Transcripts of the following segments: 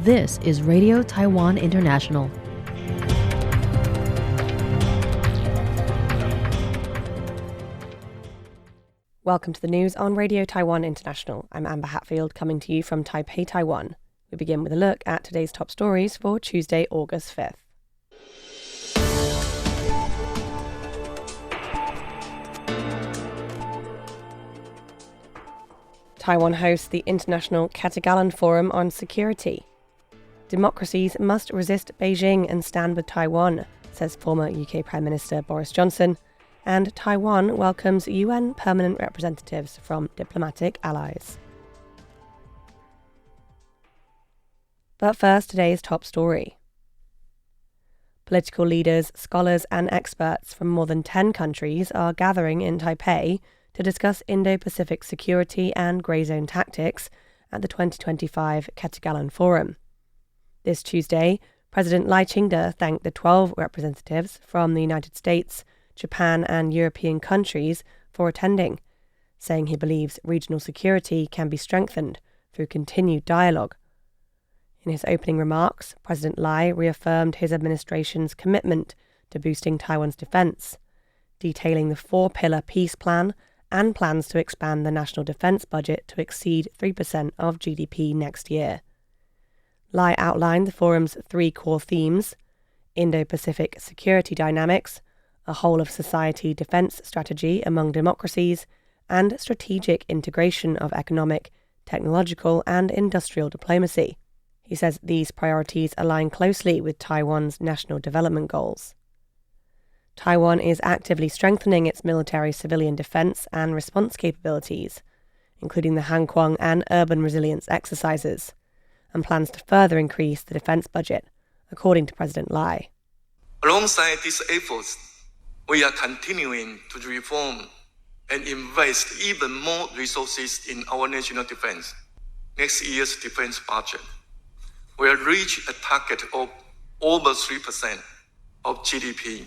This is Radio Taiwan International. Welcome to the news on Radio Taiwan International. I'm Amber Hatfield, coming to you from Taipei, Taiwan. We begin with a look at today's top stories for Tuesday, August 5th. Taiwan hosts the International Ketagalan Forum on Security. Democracies must resist Beijing and stand with Taiwan, says former UK Prime Minister Boris Johnson. And Taiwan welcomes UN permanent representatives from diplomatic allies. But first, today's top story. Political leaders, scholars and experts from more than 10 countries are gathering in Taipei to discuss Indo-Pacific security and grey zone tactics at the 2025 Ketagalan Forum. This Tuesday, President Lai Ching-te thanked the 12 representatives from the United States, Japan and European countries for attending, saying he believes regional security can be strengthened through continued dialogue. In his opening remarks, President Lai reaffirmed his administration's commitment to boosting Taiwan's defence, detailing the 4-pillar peace plan and plans to expand the national defence budget to exceed 3% of GDP next year. Lai outlined the forum's 3 core themes: Indo-Pacific security dynamics, a whole-of-society defence strategy among democracies, and strategic integration of economic, technological and industrial diplomacy. He says these priorities align closely with Taiwan's national development goals. Taiwan is actively strengthening its military-civilian defence and response capabilities, including the Hankwang and urban resilience exercises, and plans to further increase the defence budget, according to President Lai. Alongside these efforts, we are continuing to reform and invest even more resources in our national defense. Next year's defense budget will reach a target of over 3% of GDP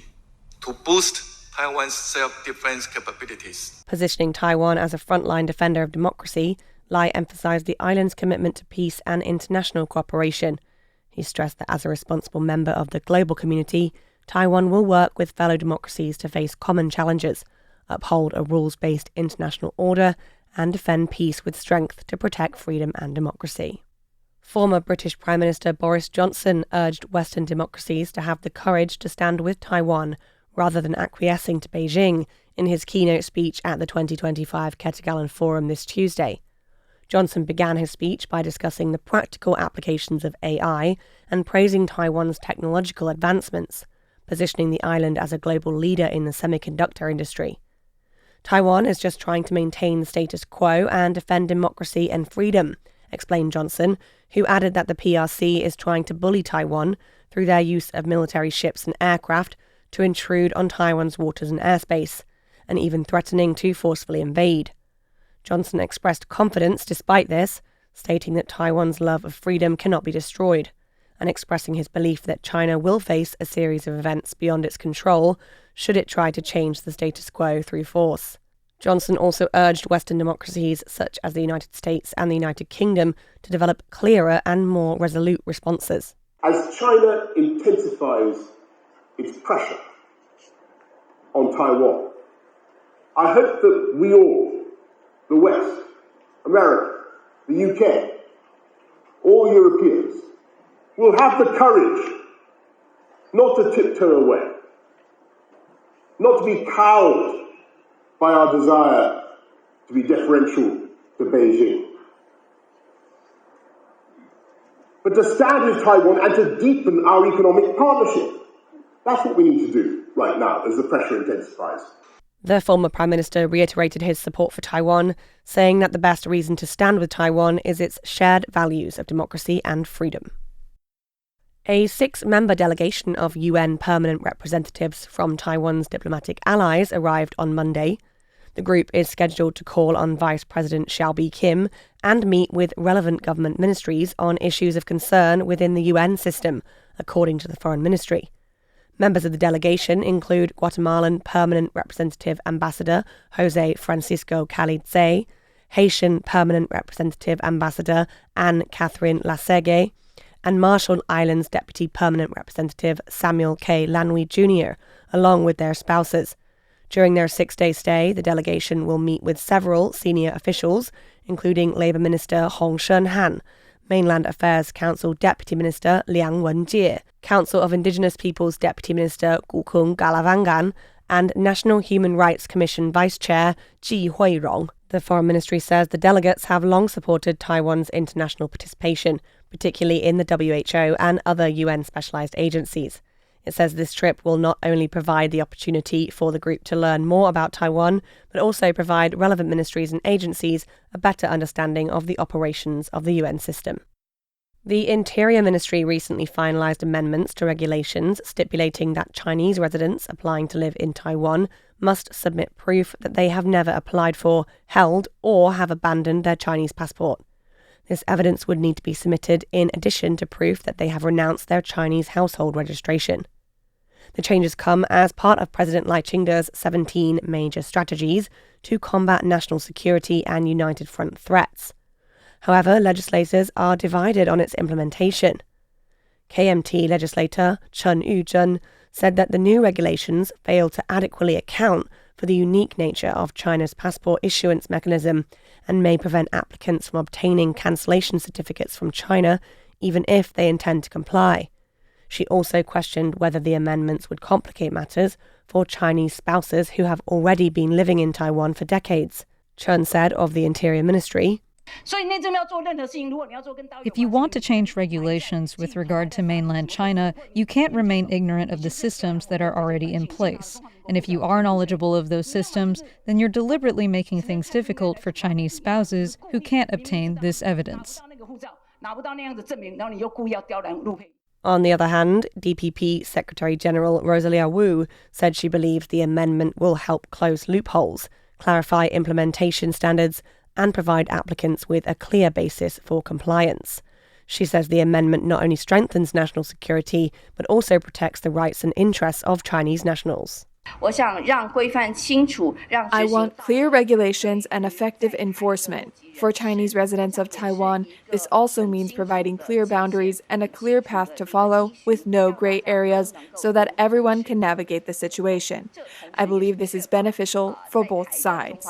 to boost Taiwan's self-defense capabilities. Positioning Taiwan as a frontline defender of democracy, Lai emphasized the island's commitment to peace and international cooperation. He stressed that as a responsible member of the global community, Taiwan will work with fellow democracies to face common challenges, uphold a rules-based international order, and defend peace with strength to protect freedom and democracy. Former British Prime Minister Boris Johnson urged Western democracies to have the courage to stand with Taiwan rather than acquiescing to Beijing in his keynote speech at the 2025 Ketagalan Forum this Tuesday. Johnson began his speech by discussing the practical applications of AI and praising Taiwan's technological advancements, positioning the island as a global leader in the semiconductor industry. Taiwan is just trying to maintain the status quo and defend democracy and freedom, explained Johnson, who added that the PRC is trying to bully Taiwan through their use of military ships and aircraft to intrude on Taiwan's waters and airspace, and even threatening to forcefully invade. Johnson expressed confidence despite this, stating that Taiwan's love of freedom cannot be destroyed, and expressing his belief that China will face a series of events beyond its control should it try to change the status quo through force. Johnson also urged Western democracies such as the United States and the United Kingdom to develop clearer and more resolute responses. As China intensifies its pressure on Taiwan, I hope that we all, the West, America, the UK, all Europeans, will have the courage not to tiptoe away, not to be cowed by our desire to be deferential to Beijing, but to stand with Taiwan and to deepen our economic partnership. That's what we need to do right now as the pressure intensifies. The former Prime Minister reiterated his support for Taiwan, saying that the best reason to stand with Taiwan is its shared values of democracy and freedom. A 6-member delegation of UN permanent representatives from Taiwan's diplomatic allies arrived on Monday. The group is scheduled to call on Vice President Xiaobi Kim and meet with relevant government ministries on issues of concern within the UN system, according to the Foreign Ministry. Members of the delegation include Guatemalan Permanent Representative Ambassador Jose Francisco Calitze, Haitian Permanent Representative Ambassador Anne-Catherine Lasegue, and Marshall Islands Deputy Permanent Representative Samuel K. Lanwy Jr., along with their spouses. During their 6-day stay, the delegation will meet with several senior officials, including Labour Minister Hong Shen-han, Mainland Affairs Council Deputy Minister Liang Wen-jie, Council of Indigenous Peoples Deputy Minister Gukung Galavangan, and National Human Rights Commission Vice Chair Ji Huirong. The Foreign Ministry says the delegates have long supported Taiwan's international participation, particularly in the WHO and other UN specialised agencies. It says this trip will not only provide the opportunity for the group to learn more about Taiwan, but also provide relevant ministries and agencies a better understanding of the operations of the UN system. The Interior Ministry recently finalised amendments to regulations stipulating that Chinese residents applying to live in Taiwan must submit proof that they have never applied for, held, or have abandoned their Chinese passport. This evidence would need to be submitted in addition to proof that they have renounced their Chinese household registration. The changes come as part of President Lai Ching-te's 17 major strategies to combat national security and United Front threats. However, legislators are divided on its implementation. KMT legislator Chen Yu-zhen said that the new regulations fail to adequately account for the unique nature of China's passport issuance mechanism and may prevent applicants from obtaining cancellation certificates from China, even if they intend to comply. She also questioned whether the amendments would complicate matters for Chinese spouses who have already been living in Taiwan for decades. Chen said of the Interior Ministry, "If you want to change regulations with regard to mainland China, you can't remain ignorant of the systems that are already in place. And if you are knowledgeable of those systems, then you're deliberately making things difficult for Chinese spouses who can't obtain this evidence." On the other hand, DPP Secretary-General Rosalia Wu said she believes the amendment will help close loopholes, clarify implementation standards, and provide applicants with a clear basis for compliance. She says the amendment not only strengthens national security, but also protects the rights and interests of Chinese nationals. I want clear regulations and effective enforcement. For Chinese residents of Taiwan, this also means providing clear boundaries and a clear path to follow with no gray areas so that everyone can navigate the situation. I believe this is beneficial for both sides.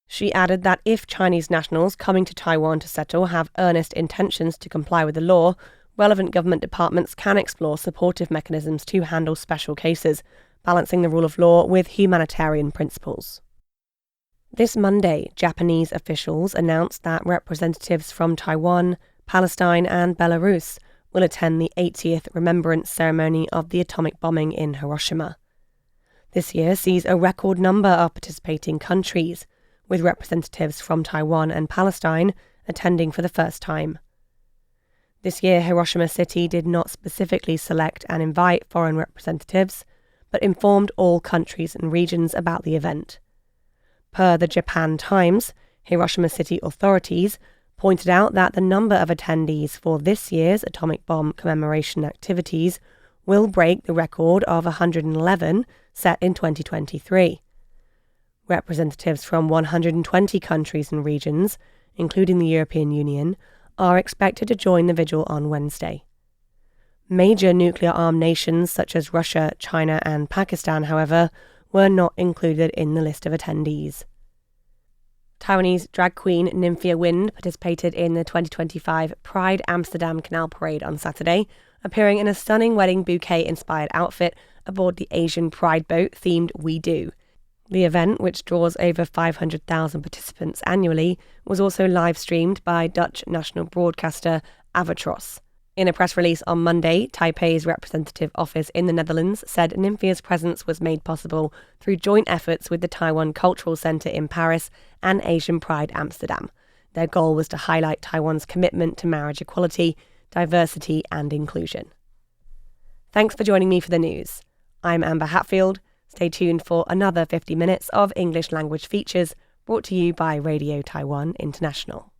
She added that if Chinese nationals coming to Taiwan to settle have earnest intentions to comply with the law, relevant government departments can explore supportive mechanisms to handle special cases, balancing the rule of law with humanitarian principles. This Monday, Japanese officials announced that representatives from Taiwan, Palestine and Belarus will attend the 80th remembrance ceremony of the atomic bombing in Hiroshima. This year sees a record number of participating countries, with representatives from Taiwan and Palestine attending for the first time. This year, Hiroshima City did not specifically select and invite foreign representatives, but informed all countries and regions about the event. Per the Japan Times, Hiroshima City authorities pointed out that the number of attendees for this year's atomic bomb commemoration activities will break the record of 111 set in 2023. Representatives from 120 countries and regions, including the European Union, are expected to join the vigil on Wednesday. Major nuclear-armed nations such as Russia, China and Pakistan, however, were not included in the list of attendees. Taiwanese drag queen Nymphia Wind participated in the 2025 Pride Amsterdam Canal Parade on Saturday, appearing in a stunning wedding bouquet-inspired outfit aboard the Asian Pride boat themed We Do. The event, which draws over 500,000 participants annually, was also live-streamed by Dutch national broadcaster Avatros. In a press release on Monday, Taipei's representative office in the Netherlands said Nymphia's presence was made possible through joint efforts with the Taiwan Cultural Centre in Paris and Asian Pride Amsterdam. Their goal was to highlight Taiwan's commitment to marriage equality, diversity and inclusion. Thanks for joining me for the news. I'm Amber Hatfield. Stay tuned for another 50 minutes of English language features brought to you by Radio Taiwan International.